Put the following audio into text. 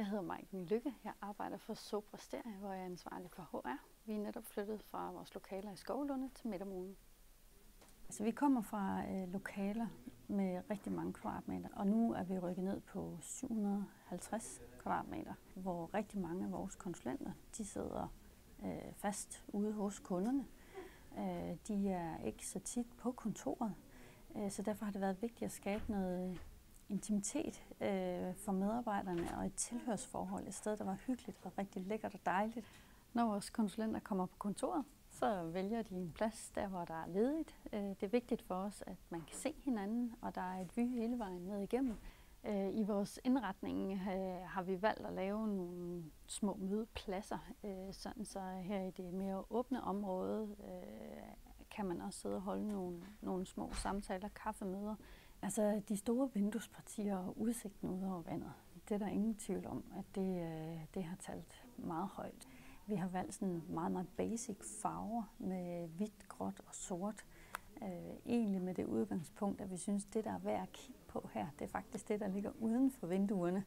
Jeg hedder Maiken Lykke. Jeg arbejder for Sopra Steria, hvor jeg er ansvarlig for HR. Vi er netop flyttet fra vores lokaler i Skovlunde til Midtermolen. Altså, vi kommer fra lokaler med rigtig mange kvadratmeter, og nu er vi rykket ned på 750 kvadratmeter, hvor rigtig mange af vores konsulenter de sidder fast ude hos kunderne. De er ikke så tit på kontoret, så derfor har det været vigtigt at skabe noget intimitet for medarbejderne og et tilhørsforhold, et sted, der var hyggeligt og rigtig lækkert og dejligt. Når vores konsulenter kommer på kontoret, så vælger de en plads der, hvor der er ledigt. Det er vigtigt for os, at man kan se hinanden, og der er et vue hele vejen ned igennem. I vores indretning har vi valgt at lave nogle små mødepladser, sådan så her i det mere åbne område kan man også sidde og holde nogle små samtaler, kaffemøder. Altså de store vinduespartier og udsigten ud over vandet, det er der ingen tvivl om, at det har talt meget højt. Vi har valgt sådan meget, meget basic farver med hvidt, gråt og sort. Egentlig med det udgangspunkt, at vi synes, det der er værd at kigge på her, det er faktisk det, der ligger uden for vinduerne.